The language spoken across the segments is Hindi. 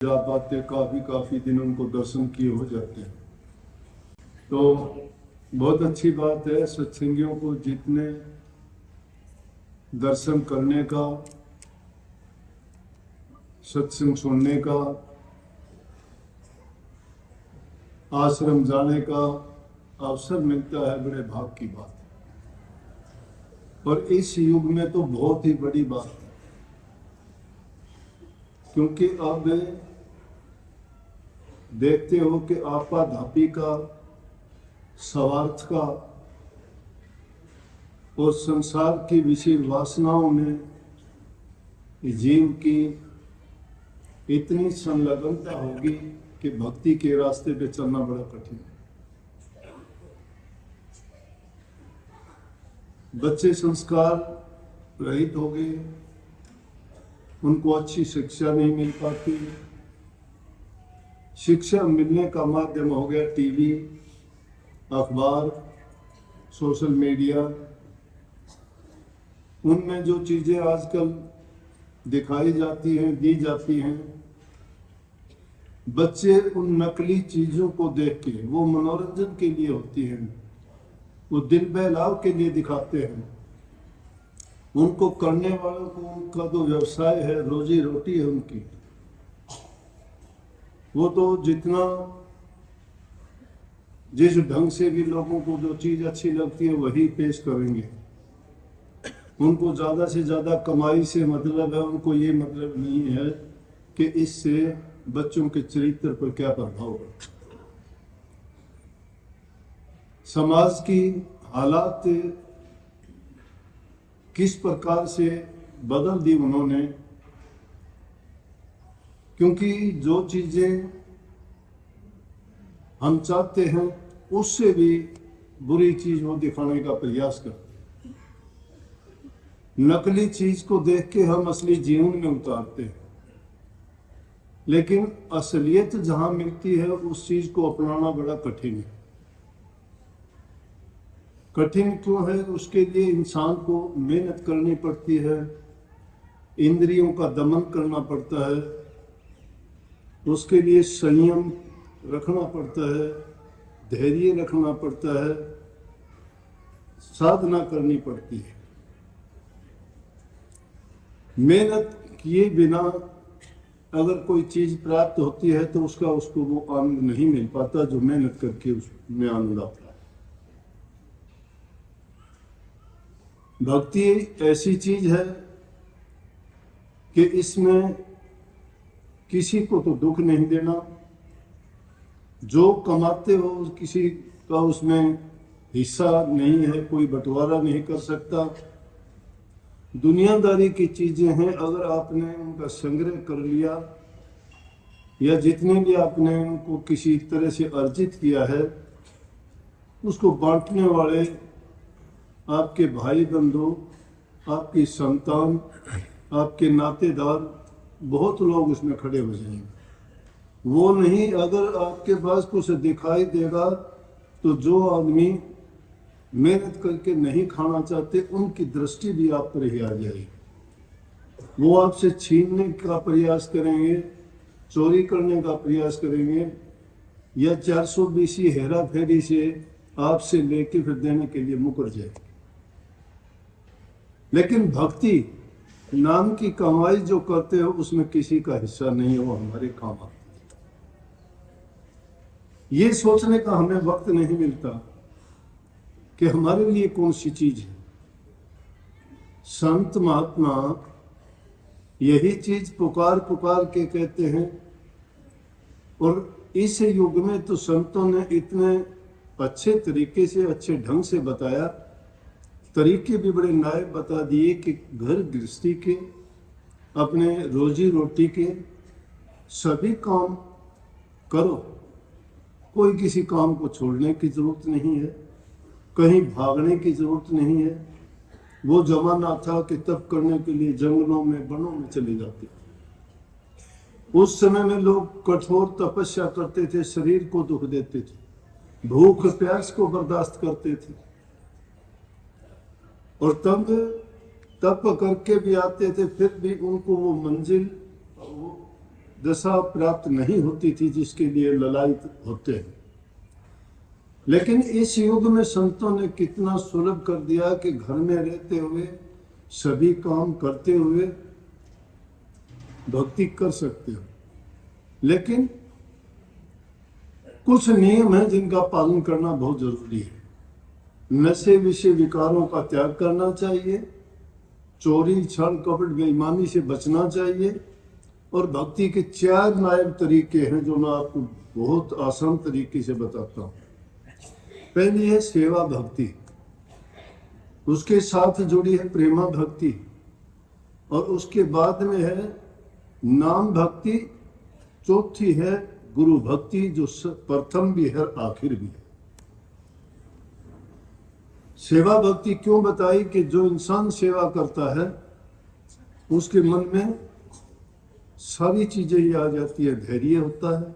आप आते काफी दिन उनको दर्शन किए हो जाते हैं। तो बहुत अच्छी बात है सत्संगियों को जितने दर्शन करने का, सत्संग सुनने का, आश्रम जाने का अवसर मिलता है, बड़े भाग की बात है। और इस युग में तो बहुत ही बड़ी बात है, क्योंकि अब देखते हो कि आपाधापी का, स्वार्थ का और संसार की विषय वासनाओं में जीव की इतनी संलग्नता होगी कि भक्ति के रास्ते पे चलना बड़ा कठिन है। बच्चे संस्कार रहित हो गए, उनको अच्छी शिक्षा नहीं मिल पाती। शिक्षा मिलने का माध्यम हो गया टीवी, अखबार, सोशल मीडिया। उनमें जो चीजें आजकल दिखाई जाती हैं, दी जाती हैं, बच्चे उन नकली चीजों को देख के, वो मनोरंजन के लिए होती हैं, वो दिल बहलाव के लिए दिखाते हैं। उनको करने वालों को उनका जो व्यवसाय है, रोजी रोटी है उनकी, वो तो जितना जिस ढंग से भी लोगों को जो चीज अच्छी लगती है वही पेश करेंगे। उनको ज्यादा से ज्यादा कमाई से मतलब है, उनको ये मतलब नहीं है कि इससे बच्चों के चरित्र पर क्या प्रभाव पड़ता। समाज की हालात किस प्रकार से बदल दी उन्होंने, क्योंकि जो चीजें हम चाहते हैं उससे भी बुरी चीज वो दिखाने का प्रयास करते हैं। नकली चीज को देख के हम असली जीवन में उतारते हैं, लेकिन असलियत जहां मिलती है उस चीज को अपनाना बड़ा कठिन है। कठिन क्यों है? उसके लिए इंसान को मेहनत करनी पड़ती है, इंद्रियों का दमन करना पड़ता है, उसके लिए संयम रखना पड़ता है, धैर्य रखना पड़ता है, साधना करनी पड़ती है। मेहनत किए बिना अगर कोई चीज प्राप्त होती है तो उसको वो आनंद नहीं मिल पाता जो मेहनत करके उसमें आनंद आता है। भक्ति ऐसी चीज है कि इसमें किसी को तो दुख नहीं देना, जो कमाते हो किसी का उसमें हिस्सा नहीं है, कोई बंटवारा नहीं कर सकता। दुनियादारी की चीजें हैं, अगर आपने उनका संग्रह कर लिया या जितने भी आपने उनको किसी तरह से अर्जित किया है, उसको बांटने वाले आपके भाई बंधु, आपकी संतान, आपके नातेदार, बहुत लोग उसमें खड़े हो जाएंगे। वो नहीं, अगर आपके पास कुछ दिखाई देगा तो जो आदमी मेहनत करके नहीं खाना चाहते उनकी दृष्टि भी आप पर ही आ जाएगी। वो आपसे छीनने का प्रयास करेंगे, चोरी करने का प्रयास करेंगे, या 420 हेरा फेरी से आपसे लेके फिर देने के लिए मुकर जाएंगे। लेकिन भक्ति नाम की कमाई जो करते हो उसमें किसी का हिस्सा नहीं हो, हमारे काम आती है। ये सोचने का हमें वक्त नहीं मिलता कि हमारे लिए कौन सी चीज है। संत महात्मा यही चीज पुकार पुकार के कहते हैं, और इस युग में तो संतों ने इतने अच्छे तरीके से, अच्छे ढंग से बताया, तरीके भी बड़े नायक बता दिए कि घर गृहस्थी के, अपने रोजी रोटी के सभी काम करो, कोई किसी काम को छोड़ने की जरूरत नहीं है, कहीं भागने की जरूरत नहीं है। वो जमाना था कि तप करने के लिए जंगलों में, वनों में चले जाते थे। उस समय में लोग कठोर तपस्या करते थे, शरीर को दुख देते थे, भूख प्यास को बर्दाश्त करते थे, और तब तप करके भी आते थे, फिर भी उनको वो मंजिल, वो दशा प्राप्त नहीं होती थी जिसके लिए ललायित होते हैं। लेकिन इस युग में संतों ने कितना सुलभ कर दिया कि घर में रहते हुए सभी काम करते हुए भक्ति कर सकते हो। लेकिन कुछ नियम है जिनका पालन करना बहुत जरूरी है। नशे विषय विकारों का त्याग करना चाहिए, चोरी छल कपट बेईमानी से बचना चाहिए, और भक्ति के 4 नायक तरीके हैं जो मैं आपको बहुत आसान तरीके से बताता हूँ। पहली है सेवा भक्ति, उसके साथ जुड़ी है प्रेमा भक्ति, और उसके बाद में है नाम भक्ति, चौथी है गुरु भक्ति जो प्रथम भी है आखिर भी है। सेवा भक्ति क्यों बताई कि जो इंसान सेवा करता है उसके मन में सारी चीजें ये आ जाती है। धैर्य होता है,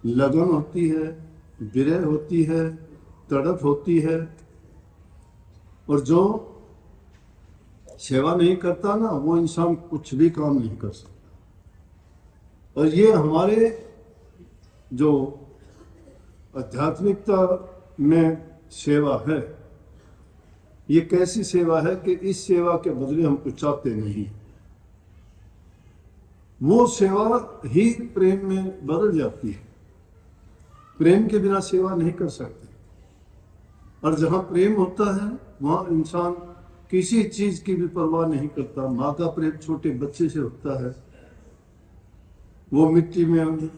लगन होती है, विरह होती है, तड़प होती है। और जो सेवा नहीं करता ना, वो इंसान कुछ भी काम नहीं कर सकता। और ये हमारे जो आध्यात्मिकता में सेवा है, ये कैसी सेवा है कि इस सेवा के बदले हम कुछ चाहते नहीं। वो सेवा ही प्रेम में बदल जाती है। प्रेम के बिना सेवा नहीं कर सकते। और जहां प्रेम होता है वहां इंसान किसी चीज की भी परवाह नहीं करता। माँ का प्रेम छोटे बच्चे से होता है, वो मिट्टी में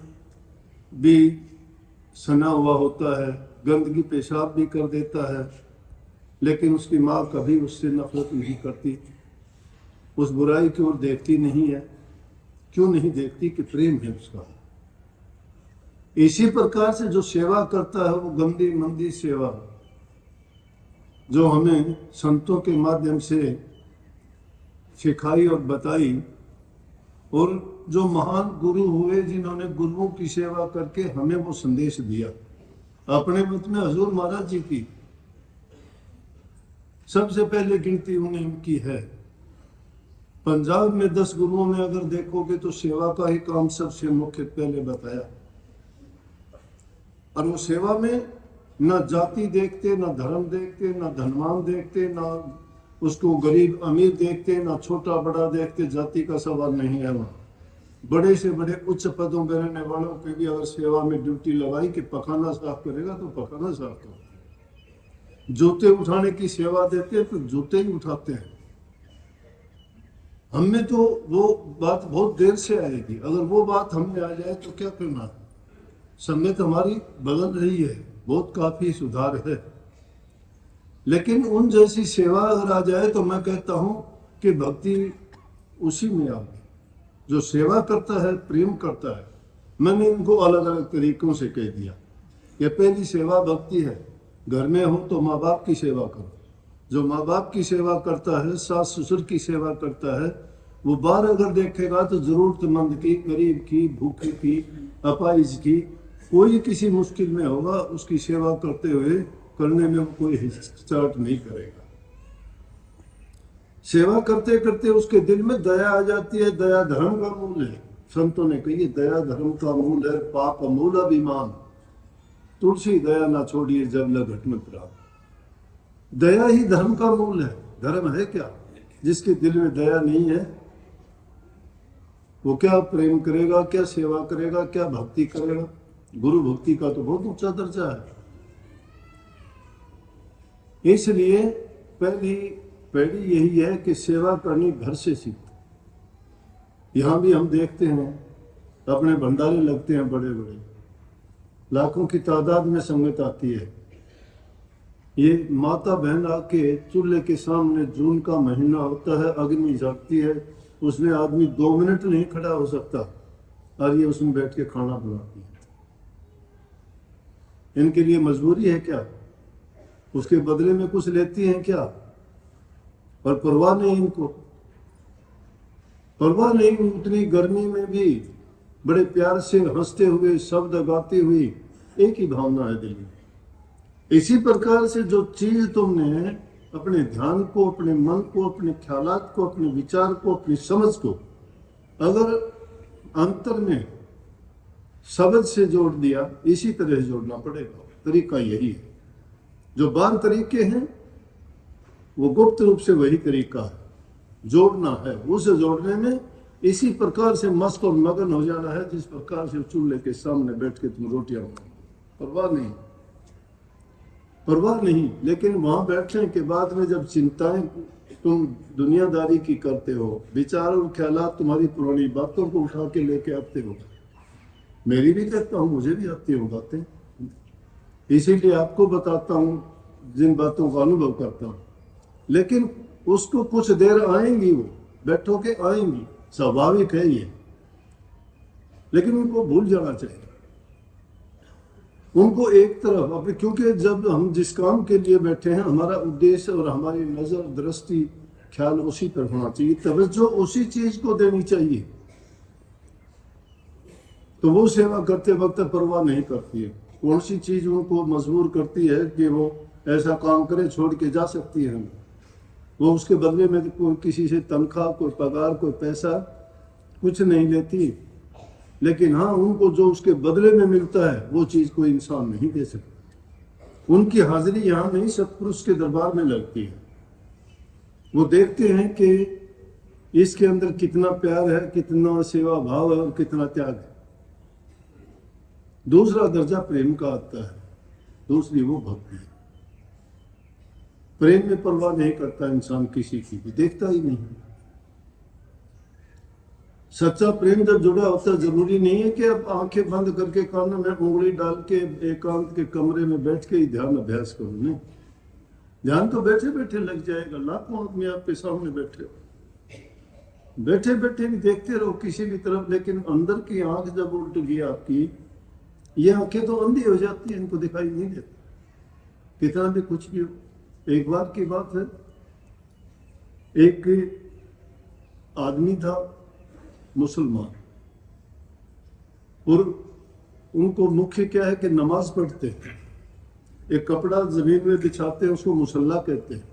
भी सना हुआ होता है, गंदगी पेशाब भी कर देता है, लेकिन उसकी माँ कभी उससे नफरत नहीं करती, उस बुराई की ओर देखती नहीं है। क्यों नहीं देखती? कि प्रेम है उसका। इसी प्रकार से जो सेवा करता है वो गंदी मंदी सेवा जो हमें संतों के माध्यम से सिखाई और बताई, और जो महान गुरु हुए जिन्होंने गुरुओं की सेवा करके हमें वो संदेश दिया। अपने मत में हजूर महाराज जी की सबसे पहले गिनती उनकी है। पंजाब में 10 गुरुओं में अगर देखोगे तो सेवा का ही काम सबसे मुख्य पहले बताया। और वो सेवा में न जाति देखते, न धर्म देखते, न धनवान देखते, न उसको गरीब अमीर देखते, न छोटा बड़ा देखते। जाति का सवाल नहीं है वहाँ। बड़े से बड़े उच्च पदों पर रहने वालों की भी अगर सेवा में ड्यूटी लगाई कि पखाना साफ करेगा तो पखाना साफ करेगा। जूते उठाने की सेवा देते हैं तो जूते ही उठाते हैं। हमें तो वो बात बहुत देर से आएगी। अगर वो बात हमें आ जाए तो क्या करना है? संगत हमारी बदल रही है, बहुत काफी सुधार है, लेकिन उन जैसी सेवा अगर आ जाए तो मैं कहता हूं कि भक्ति उसी में आ गई। जो सेवा करता है, प्रेम करता है। मैंने इनको अलग अलग तरीकों से कह दिया। ये पहली सेवा भक्ति है। घर में हो तो माँ बाप की सेवा करो। जो माँ बाप की सेवा करता है, सास ससुर की सेवा करता है, वो बाहर अगर देखेगा तो जरूरतमंद की, गरीब की, भूखे की, अपाहिज की, कोई किसी मुश्किल में होगा, उसकी सेवा करते हुए करने में वो कोई हिचकिचाहट नहीं करेगा। सेवा करते करते उसके दिल में दया आ जाती है। दया धर्म का मूल है। संतों ने कही दया धर्म का मूल है, पाप मूल अभिमान, तुलसी दया ना छोड़िए जब लग घट में प्राप्त। दया ही धर्म का मूल है। धर्म है क्या? जिसके दिल में दया नहीं है वो क्या प्रेम करेगा, क्या सेवा करेगा, क्या भक्ति करेगा? गुरु भक्ति का तो बहुत ऊंचा दर्जा है। इसलिए पहली यही है कि सेवा करनी घर से सीखो। यहां भी हम देखते हैं अपने भंडारे लगते हैं बड़े बड़े, लाखों की तादाद में संगत आती है। ये माता बहन आके चूल्हे के सामने, जून का महीना होता है, अग्नि जगती है, उसमें आदमी 2 मिनट नहीं खड़ा हो सकता और ये उसमें बैठ के खाना बनाती है। इनके लिए मजबूरी है क्या? उसके बदले में कुछ लेती हैं क्या? और परवाह नहीं इनको, परवाह नहीं। उतनी गर्मी में भी बड़े प्यार से हंसते हुए, शब्द गाती हुई, एक ही भावना है दिल में। इसी प्रकार से जो चीज तुमने अपने ध्यान को, अपने मन को, अपने ख्यालात को, अपने विचार को, अपनी समझ को अगर अंतर में शब्द से जोड़ दिया, इसी तरह से जोड़ना पड़ेगा। तरीका यही है। जो 12 तरीके हैं वो गुप्त रूप से वही तरीका है, जोड़ना है। उसे जोड़ने में इसी प्रकार से मस्त और मगन हो जाना है जिस प्रकार से चूल्हे के सामने बैठ के तुम रोटियां बनाओ। परवाह नहीं। लेकिन वहां बैठने के बाद में जब चिंताएं तुम दुनियादारी की करते हो, विचार और ख्यालात तुम्हारी पुरानी बातों को उठा के लेके आते हो, मेरी भी कहता हूँ, मुझे भी आती हो बातें, इसीलिए आपको बताता हूँ जिन बातों का अनुभव करता हूँ। लेकिन उसको कुछ देर आएंगी, वो बैठो के आएंगी, स्वाभाविक है ये। लेकिन उनको भूल जाना चाहिए, उनको एक तरफ अपने, क्योंकि जब हम जिस काम के लिए बैठे हैं हमारा उद्देश्य और हमारी नजर दृष्टि ख्याल उसी पर होना चाहिए, तवज्जो उसी चीज को देनी चाहिए। तो वो सेवा करते वक्त परवाह नहीं करती है कौन सी चीज उनको मजबूर करती है कि वो ऐसा काम करे, छोड़ के जा सकती है। वो उसके बदले में कोई किसी से तनख्वाह, कोई पगार, कोई पैसा कुछ नहीं लेती। लेकिन हाँ, उनको जो उसके बदले में मिलता है वो चीज कोई इंसान नहीं दे सकता। उनकी हाजिरी यहाँ नहीं, सतपुरुष के दरबार में लगती है। वो देखते हैं कि इसके अंदर कितना प्यार है, कितना सेवा भाव है और कितना त्याग है। दूसरा दर्जा प्रेम का आता है, दूसरी वो भक्ति है। प्रेम में परवाह नहीं करता इंसान किसी की भी, देखता ही नहीं। सच्चा प्रेम जब जुड़ा होता है, जरूरी नहीं है कि अब आंखें बंद करके कान में उंगली डाल के एकांत के कमरे में बैठ के ही ध्यान अभ्यास करो। नहीं, ध्यान तो बैठे बैठे लग जाएगा। लाखों आदमी आपके सामने बैठे बैठे भी देखते रहो किसी भी तरफ, लेकिन अंदर की आंख जब उल्ट गई आपकी, ये आंखें तो अंधी हो जाती है, इनको दिखाई नहीं देता कितना भी कुछ भी हो। एक बार की बात है, एक आदमी था मुसलमान, और उनको मुख्य क्या है कि नमाज पढ़ते हैं, एक कपड़ा जमीन में बिछाते हैं, उसको मुसल्ला कहते हैं।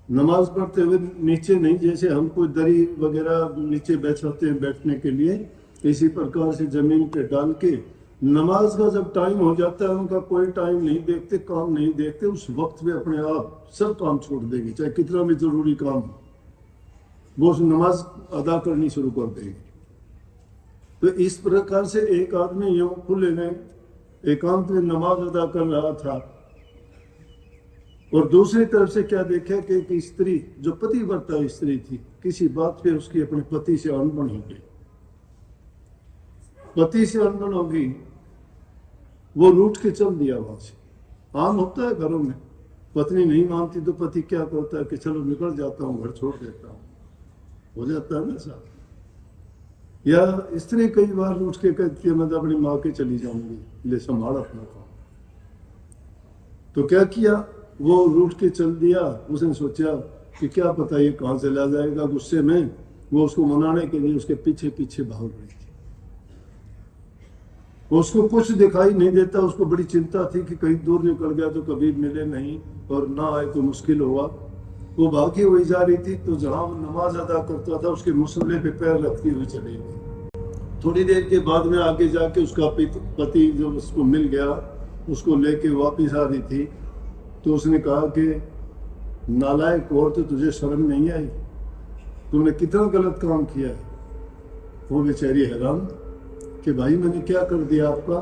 नमाज पढ़ते हुए नीचे नहीं, जैसे हम कोई दरी वगैरह नीचे बिछाते हैं बैठने के लिए, इसी प्रकार से जमीन पे डाल के नमाज का जब टाइम हो जाता है, उनका कोई टाइम नहीं देखते, काम नहीं देखते, उस वक्त में अपने आप सब काम छोड़ देंगे, चाहे कितना भी जरूरी काम हो, वो नमाज अदा करनी शुरू कर देंगे। तो इस प्रकार से एक आदमी यूं खुले में एकांत में नमाज अदा कर रहा था, और दूसरी तरफ से क्या देखा कि एक स्त्री जो पतिव्रता स्त्री थी, किसी बात पे उसकी अपने पति से अनबन हो गई। पति से अनबन हो गई, वो रूठ के चल दिया वहां से। आम होता है घरों में, पत्नी नहीं मानती तो पति क्या करता है कि चलो निकल जाता हूँ, घर छोड़ देता हूँ, हो जाता है ना साहब। या स्त्री कई बार उठ के कहती है मैं तो अपनी माँ के चली जाऊंगी, ले संभाल अपना काम। तो क्या किया, वो रूठ के चल दिया। उसने सोचा कि क्या पता ये कहाँ चला जाएगा, गुस्से में वो उसको मनाने के लिए उसके पीछे पीछे भाग रही थी। उसको कुछ दिखाई नहीं देता, उसको बड़ी चिंता थी कि कहीं दूर निकल गया तो कभी मिले नहीं, और ना आए तो मुश्किल होगा। वो भागी हुई जा रही थी, तो जहां वो नमाज अदा करता था उसके मुसल्ले पे पैर रखती हुई चली गई। थोड़ी देर के बाद में आगे जाके उसका पति जो उसको मिल गया, उसको लेके वापिस आ रही थी, तो उसने कहा कि नालायक हो, तो तुझे शर्म नहीं आई, तुमने कितना गलत काम किया है। वो बेचारी हैरान कि भाई मैंने क्या कर दिया आपका।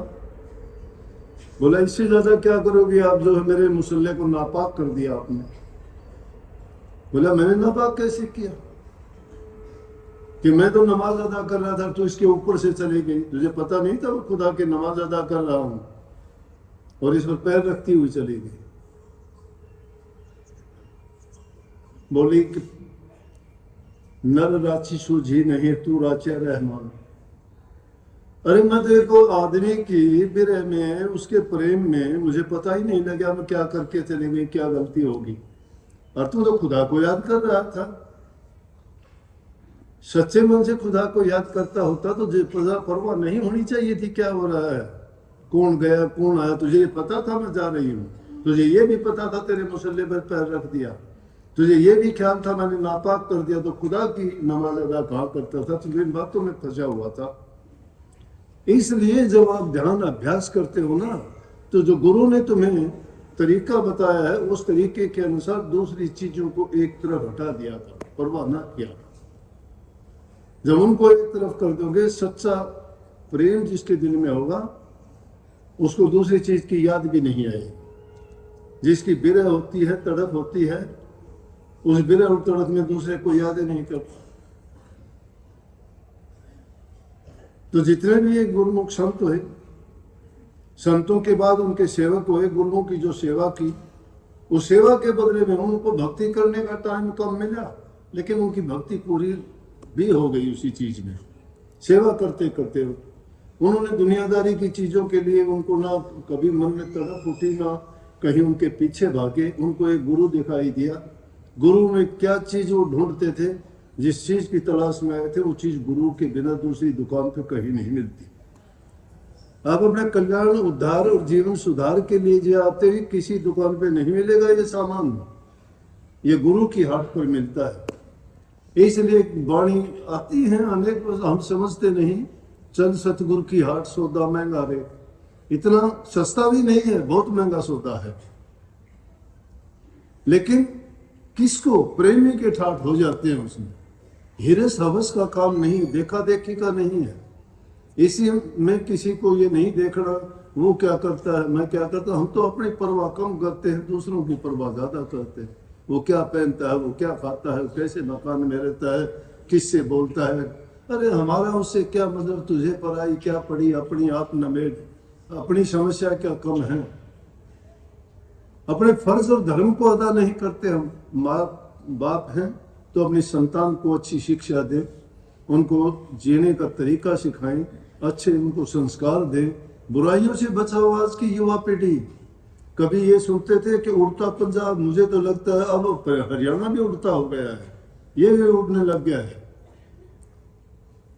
बोला इससे ज्यादा क्या करोगे आप, जो है मेरे मुसल्ले को नापाक कर दिया आपने। बोला मैंने नापाक कैसे किया, कि मैं तो नमाज अदा कर रहा था, तो इसके ऊपर से चली गई, तुझे पता नहीं था वो खुदा की नमाज अदा कर रहा हूं, और इस पर पैर रखती हुई चली गई। बोली कि नर राची सूझी नहीं, तू राचा रहमान। अरे मैं तो एक आदमी की बिरह में, उसके प्रेम में मुझे पता ही नहीं लगा मैं क्या करके चली गई, क्या गलती होगी। और तू तो खुदा को याद कर रहा था। सच्चे मन से खुदा को याद करता होता तो परवाह नहीं होनी चाहिए थी क्या हो रहा है, कौन गया कौन आया। तुझे ये पता था मैं जा रही हूँ, तुझे ये भी पता था, तेरे मुसल्ले पर पैर रख दिया, तुझे ये भी ख्याल था मैंने नापाक कर दिया तो खुदा की नमाज अदा कहा करता था, तुझे इन बातों में फंसा हुआ था। इसलिए जब आप ध्यान अभ्यास करते हो ना, तो जो गुरु ने तुम्हें तरीका बताया है उस तरीके के अनुसार दूसरी चीजों को एक तरफ हटा दिया था, परवाह ना किया। जब उनको एक तरफ कर दोगे, सच्चा प्रेम जिसके दिल में होगा उसको दूसरी चीज की याद भी नहीं आएगी। जिसकी विरह होती है, तड़प होती है, उस विरह और तड़प में दूसरे को याद नहीं करता। तो जितने भी एक गुरुमुख संत हुए, संतों के बाद उनके सेवक हुए, गुरुओं की जो सेवा की, उस सेवा के बदले में उनको भक्ति करने का टाइम कम मिला, लेकिन उनकी भक्ति पूरी भी हो गई उसी चीज में। सेवा करते करते उन्होंने दुनियादारी की चीजों के लिए उनको ना कभी मन में तड़प उठी, ना कहीं उनके पीछे भागे। उनको एक गुरु दिखाई दिया। गुरु में क्या चीज वो ढूंढते थे, जिस चीज की तलाश में आए थे, वो चीज गुरु के बिना दूसरी दुकान पे कहीं नहीं मिलती। आप अपने कल्याण, उद्धार और जीवन सुधार के लिए जो आते ही किसी दुकान पे नहीं मिलेगा ये सामान, ये गुरु की हाट पर मिलता है। इसलिए वाणी आती है अनेक, हम समझते नहीं, चल सतगुरु की हाट सौदा महंगा रे। इतना सस्ता भी नहीं है, बहुत महंगा सौदा है। लेकिन किसको? प्रेमी के ठाठ हो जाते हैं उसमें। हिरस हवस का काम नहीं, देखा देखी का नहीं है। इसी में किसी को ये नहीं देखना वो क्या करता है, मैं क्या करता। हम तो अपनी परवाह कम करते हैं, दूसरों की परवाह ज्यादा करते हैं। वो क्या पहनता है, वो क्या खाता है, कैसे मकान में रहता है, किससे बोलता है। अरे हमारा उससे क्या मतलब, तुझे पढ़ाई क्या पड़ी, अपनी आप नमेट, अपनी समस्या क्या कम है। अपने फर्ज और धर्म को अदा नहीं करते। हम माँ बाप हैं तो अपनी संतान को अच्छी शिक्षा दें, उनको जीने का तरीका सिखाएं, अच्छे उनको संस्कार दें। बुराइयों से बचाओ आज की युवा पीढ़ी। कभी ये सुनते थे कि उड़ता पंजाब, मुझे तो लगता है अब हरियाणा भी उड़ता हो गया है, ये भी उड़ने लग गया है।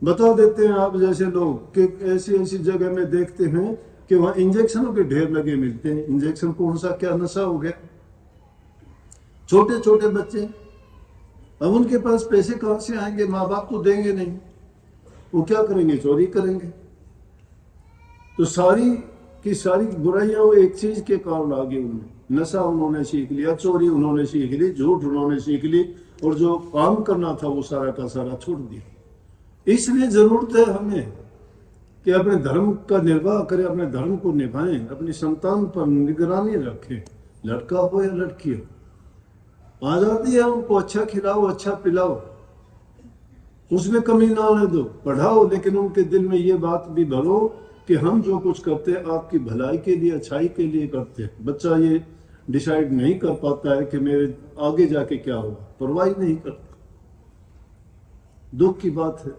बता देते हैं आप जैसे लोग कि ऐसी ऐसी जगह में देखते हैं कि वहां इंजेक्शनों के ढेर लगे मिलते हैं। इंजेक्शन कौन सा क्या नशा हो गया। छोटे छोटे बच्चे, अब उनके पास पैसे कहां से आएंगे, माँ बाप तो देंगे नहीं, वो क्या करेंगे, चोरी करेंगे। तो सारी की सारी बुराइयां वो एक चीज के कारण आ गई। उन्हें नशा उन्होंने सीख लिया, चोरी उन्होंने सीख ली, झूठ उन्होंने सीख ली, और जो काम करना था वो सारा का सारा छोड़ दिया। इसलिए जरूरत है हमें कि अपने धर्म का निर्वाह करें, अपने धर्म को निभाएं, अपनी संतान पर निगरानी रखें, लड़का हो या लड़की हो। आजादी है, उनको अच्छा खिलाओ, अच्छा पिलाओ, उसमें कमी ना आने दो। पढ़ाओ, लेकिन उनके दिल में ये बात भी भरो कि हम जो कुछ करते हैं आपकी भलाई के लिए, अच्छाई के लिए करते हैं। बच्चा ये डिसाइड नहीं कर पाता है कि मेरे आगे जाके क्या होगा, परवाह नहीं करता। दुख की बात है,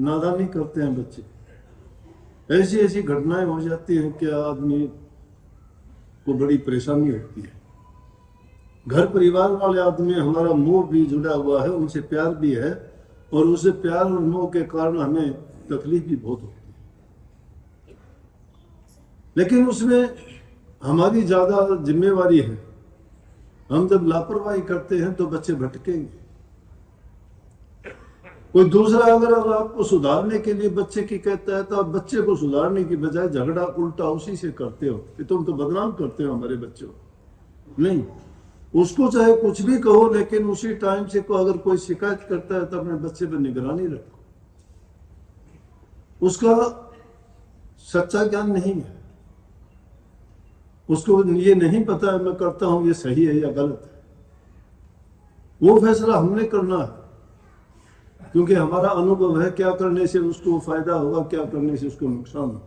नादानी करते हैं बच्चे। ऐसी ऐसी घटनाएं हो जाती हैं कि आदमी को बड़ी परेशानी होती है। घर परिवार वाले आदमी, हमारा मोह भी जुड़ा हुआ है, उनसे प्यार भी है, और उसे प्यार और मोह के कारण हमें तकलीफ भी बहुत होती है। लेकिन उसमें हमारी ज्यादा जिम्मेवारी है। हम जब लापरवाही करते हैं तो बच्चे भटकेंगे। कोई दूसरा अगर आपको सुधारने के लिए बच्चे की कहता है तो आप बच्चे को सुधारने की बजाय झगड़ा उल्टा उसी से करते हो कि तुम तो बदनाम करते हो हमारे बच्चों। नहीं, उसको चाहे कुछ भी कहो, लेकिन उसी टाइम से को अगर कोई शिकायत करता है तो अपने बच्चे पर निगरानी रखो। उसका सच्चा ज्ञान नहीं है, उसको ये नहीं पता है मैं करता हूं ये सही है या गलत है। वो फैसला हमने करना है, क्योंकि हमारा अनुभव है क्या करने से उसको फायदा होगा, क्या करने से उसको नुकसान होगा।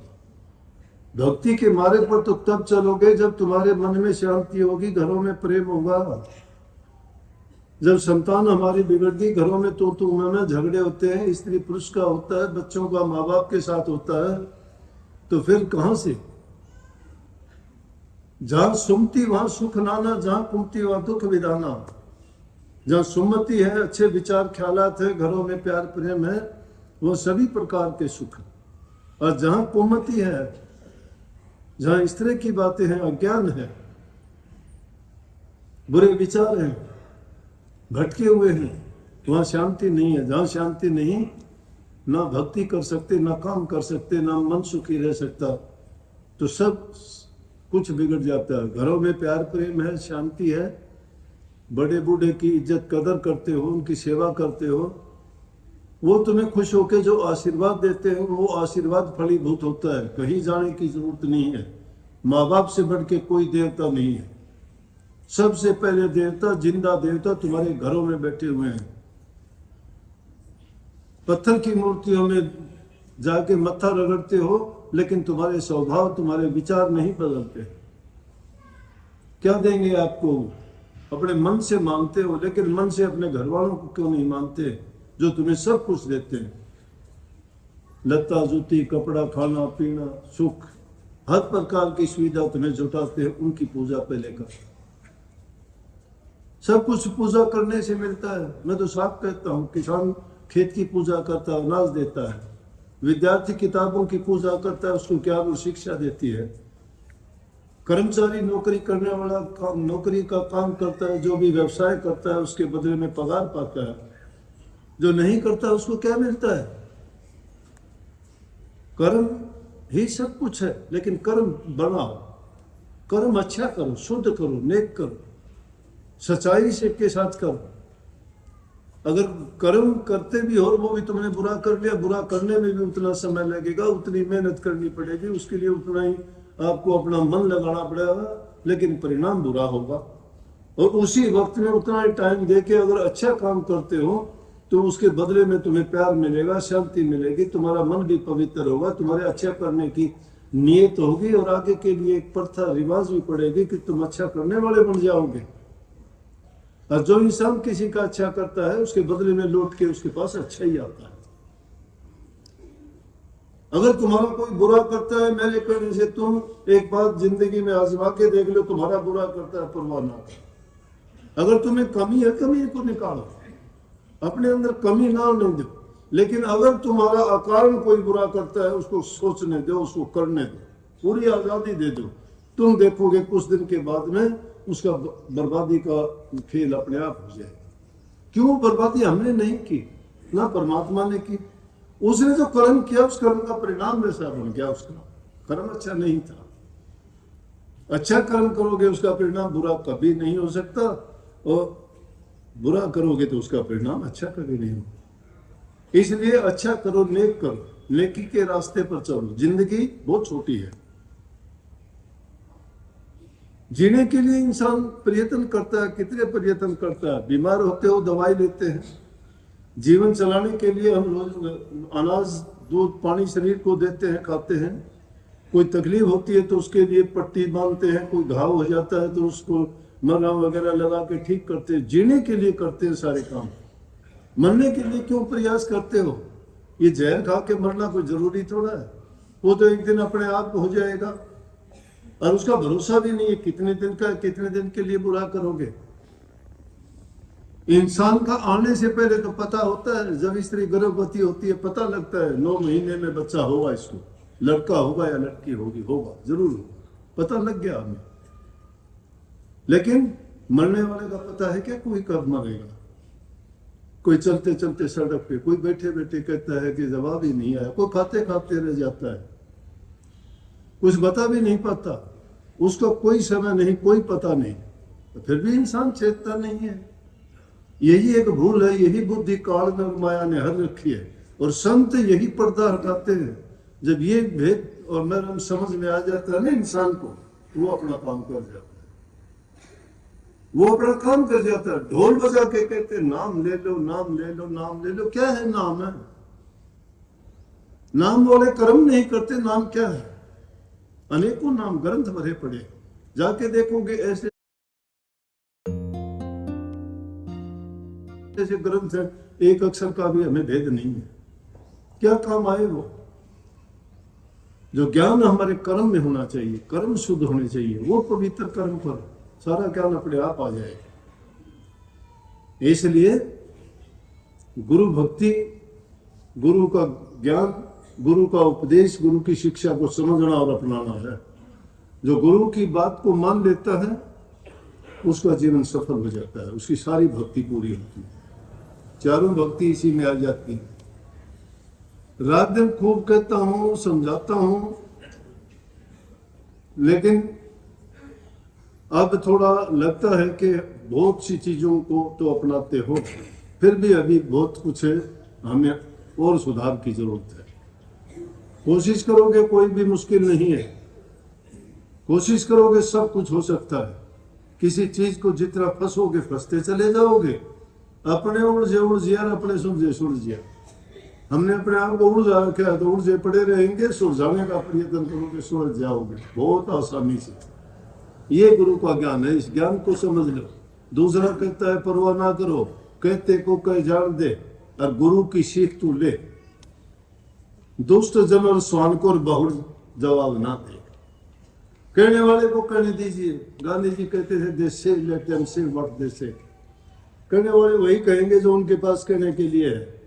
भक्ति के मार्ग पर तो तब चलोगे जब तुम्हारे मन में शांति होगी, घरों में प्रेम होगा। जब संतान हमारी बिगड़ती, घरों में तो में झगड़े होते हैं, स्त्री पुरुष का होता है, बच्चों का माँ बाप के साथ होता है, तो फिर कहां से? जहां सुमति वहां सुख नाना, जहां कुमति वहां दुख विदाना। जहां सुमति है, अच्छे विचार ख्यालात है, घरों में प्यार प्रेम है, वो सभी प्रकार के सुख। और जहां कुमति है, जहां इस तरह की बातें हैं, अज्ञान है, बुरे विचार हैं, भटके हुए हैं, वहां शांति नहीं है। जहां शांति नहीं, ना भक्ति कर सकते, ना काम कर सकते, ना मन सुखी रह सकता, तो सब कुछ बिगड़ जाता है। घरों में प्यार प्रेम है, शांति है, बड़े बूढ़े की इज्जत कदर करते हो, उनकी सेवा करते हो, वो तुम्हें खुश होकर जो आशीर्वाद देते हैं वो आशीर्वाद फलीभूत होता है। कहीं जाने की जरूरत नहीं है। माँ बाप से बढ़ के कोई देवता नहीं है। सबसे पहले देवता, जिंदा देवता तुम्हारे घरों में बैठे हुए हैं। पत्थर की मूर्तियों में जाके मत्था रगड़ते हो, लेकिन तुम्हारे स्वभाव, तुम्हारे विचार नहीं बदलते। क्या देंगे आपको? अपने मन से मांगते हो, लेकिन मन से अपने घर वालों को क्यों नहीं मांगते जो तुम्हें सब कुछ देते हैं? लत्ता जूती, कपड़ा, खाना पीना, सुख, हर प्रकार की सुविधा तुम्हें जुटाते हैं। उनकी पूजा पहले कर। सब कुछ पूजा करने से मिलता है। मैं तो साफ कहता हूँ, किसान खेत की पूजा करता है, अनाज देता है। विद्यार्थी किताबों की पूजा करता है, उसको क्या वो शिक्षा देती है। कर्मचारी नौकरी करने वाला नौकरी का काम करता है, जो भी व्यवसाय करता है उसके बदले में पगार पाता है। जो नहीं करता उसको क्या मिलता है? कर्म ही सब कुछ है। लेकिन कर्म बनाओ, कर्म अच्छा करो, शुद्ध करो, नेक करो, सच्चाई से के साथ करो। अगर कर्म करते भी हो, वो भी तुमने बुरा कर लिया, बुरा करने में भी उतना समय लगेगा, उतनी मेहनत करनी पड़ेगी, उसके लिए उतना ही आपको अपना मन लगाना पड़ेगा, लेकिन परिणाम बुरा होगा। और उसी वक्त में उतना ही टाइम देके अगर अच्छा काम करते हो तो उसके बदले में तुम्हें प्यार मिलेगा, शांति मिलेगी, तुम्हारा मन भी पवित्र होगा, तुम्हारे अच्छा करने की नीयत होगी, और आगे के लिए एक प्रथा रिवाज भी पड़ेगी कि तुम अच्छा करने वाले बन जाओगे। और जो इंसान किसी का अच्छा करता है, उसके बदले में लौट के उसके पास अच्छा ही आता है। अगर तुम्हारा कोई बुरा करता है, मेरे कहने से तुम एक बात जिंदगी में आजमा के देख लो, तुम्हारा बुरा करता है, परवाह ना कर। अगर तुम्हें कमी है, कमी को निकालो, अपने अंदर कमी ना होने दो। लेकिन अगर तुम्हारा अकारण कोई बुरा करता है, उसको सोचने दो, उसको करने दो, पूरी आजादी दे दो। तुम देखोगे कुछ दिन के बाद में उसका बर्बादी का खेल अपने आप हो जाएगा। क्यों? बर्बादी हमने नहीं की, ना परमात्मा ने की। उसने जो कर्म किया, उस कर्म का परिणाम वैसा बन गया। उसका कर्म अच्छा नहीं था। अच्छा कर्म करोगे, उसका परिणाम बुरा कभी नहीं हो सकता, और बुरा करोगे तो उसका परिणाम अच्छा कभी नहीं हो। इसलिए अच्छा करो, नेक करो, नेकी के रास्ते पर चलो। जिंदगी बहुत छोटी है। जीने के लिए इंसान प्रयत्न करता है, कितने प्रयत्न करता है। बीमार होते हो दवाई लेते हैं। जीवन चलाने के लिए हम रोज अनाज, दूध, पानी शरीर को देते हैं, खाते हैं। कोई तकलीफ होती है तो उसके लिए पट्टी बांधते हैं, कोई घाव हो जाता है तो उसको मरहम वगैरह लगा के ठीक करते हैं। जीने के लिए करते हैं सारे काम। मरने के लिए क्यों प्रयास करते हो? ये जहर खा के मरना कोई जरूरी थोड़ा है। वो तो एक दिन अपने आप हो जाएगा, और उसका भरोसा भी नहीं है कितने दिन का, कितने दिन के लिए बुरा करोगे। इंसान का आने से पहले तो पता होता है। जब स्त्री गर्भवती होती है, पता लगता है 9 महीने में बच्चा होगा, इसको लड़का होगा या लड़की होगी, होगा जरूर होगा, पता लग गया हमें। लेकिन मरने वाले का पता है क्या कोई कब मरेगा? कोई चलते चलते सड़क पे, कोई बैठे बैठे कहता है कि जवाब ही नहीं आया, कोई खाते खाते रह जाता है, कुछ बता भी नहीं पाता, उसको कोई समय नहीं, कोई पता नहीं, तो फिर भी इंसान चेतता नहीं है। यही एक भूल है, यही बुद्धि काल में माया ने हर रखी है। और संत यही पर्दा हटाते हैं। जब ये भेद और मर्म समझ में आ जाता है ना इंसान को, वो अपना काम कर जाता है, वो अपना काम कर जाता है। ढोल बजा के कहते हैं नाम ले लो, नाम ले लो, नाम ले लो। क्या है नाम? है नाम वाले कर्म नहीं करते। नाम क्या है? अनेकों नाम ग्रंथ भरे पड़े, जाके देखोगे ऐसे ऐसे ग्रंथ है, एक अक्षर का भी हमें भेद नहीं है। क्या काम आए वो? जो ज्ञान हमारे कर्म में होना चाहिए, कर्म शुद्ध होने चाहिए, वो पवित्र कर्म करो, सारा ज्ञान अपने आप आ जाएगा। इसलिए गुरु भक्ति, गुरु का ज्ञान, गुरु का उपदेश, गुरु की शिक्षा को समझना और अपनाना है। जो गुरु की बात को मान लेता है उसका जीवन सफल हो जाता है, उसकी सारी भक्ति पूरी होती है। चारों भक्ति इसी में आ जाती है। रात दिन खूब कहता हूं, समझाता हूं, लेकिन अब थोड़ा लगता है कि बहुत सी चीजों को तो अपनाते हो, फिर भी अभी बहुत कुछ है, हमें और सुधार की जरूरत है। कोशिश करोगे कोई भी मुश्किल नहीं है, कोशिश करोगे सब कुछ हो सकता है। किसी चीज को जितना फंसोगे फंसते चले जाओगे। अपने उलझे यार, अपने सुलझे। हमने अपने आप को उलझा रखा है तो उलझे पड़े रहेंगे। सुलझाने का प्रयत्न करोगे सुलझ जाओगे बहुत आसानी से। ये गुरु का ज्ञान है, इस ज्ञान को समझ लो। दूसरा कहता है परवाह ना करो, कहते को कह जान दे, और गुरु की सीख तू ले। दुष्ट जन और स्वान को बहुल जवाब ना दे। कहने वाले को कहने दीजिए। गांधी जी कहते थे देश से लेते हमसे वक्त देश से। कहने वाले वही कहेंगे जो उनके पास कहने के लिए है,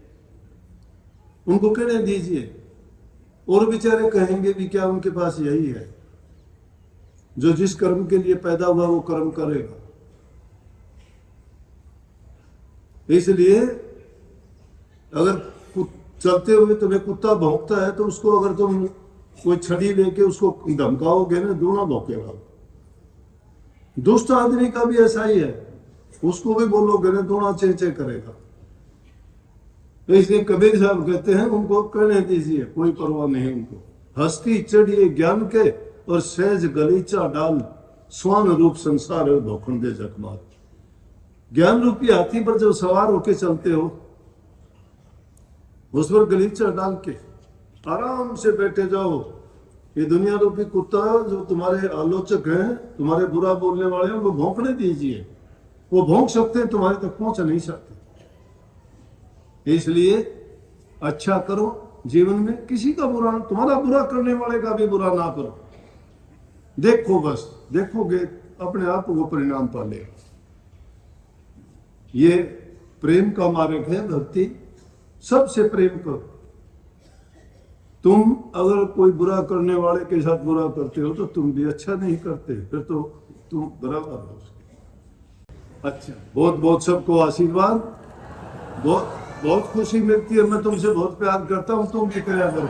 उनको कहने दीजिए। और बेचारे कहेंगे भी क्या, उनके पास यही है। जो जिस कर्म के लिए पैदा हुआ वो कर्म करेगा। इसलिए अगर चलते हुए तुम्हें कुत्ता भौंकता है तो उसको अगर तुम कोई छड़ी लेके उसको धमकाओगे ना, दूना भौंकेगा। दुष्ट आदमी का भी ऐसा ही है, उसको भी बोलोगे ना दूना चेंचे करेगा। इसलिए कबीर साहब कहते हैं उनको कहने दीजिए, कोई परवाह नहीं उनको। हस्ती चढ़िए ज्ञान के और सहज गलीचा डाल, स्वान रूप संसार है भौखंडे जगमार। ज्ञान रूपी हाथी पर जब सवार होके चलते हो, उस पर गलीचा डाल के आराम से बैठे जाओ। ये दुनिया रूपी कुत्ता जो तुम्हारे आलोचक हैं, तुम्हारे बुरा बोलने वाले हैं, उनको भौंकने दीजिए। वो भौंक सकते हैं, तुम्हारे तक पहुंच नहीं सकते। इसलिए अच्छा करो जीवन में, किसी का बुरा, तुम्हारा बुरा करने वाले का भी बुरा ना करो। देखो बस, देखोगे अपने आप वो परिणाम पालेगा। ये प्रेम का मार्ग है भक्ति। सबसे प्रेम करो। तुम अगर कोई बुरा करने वाले के साथ बुरा करते हो तो तुम भी अच्छा नहीं करते, फिर तो तुम बराबर हो उसके। अच्छा, बहुत बहुत सबको आशीर्वाद। बहुत बहुत खुशी मिलती है। मैं तुमसे बहुत प्यार करता हूँ, तुम भी किया करो।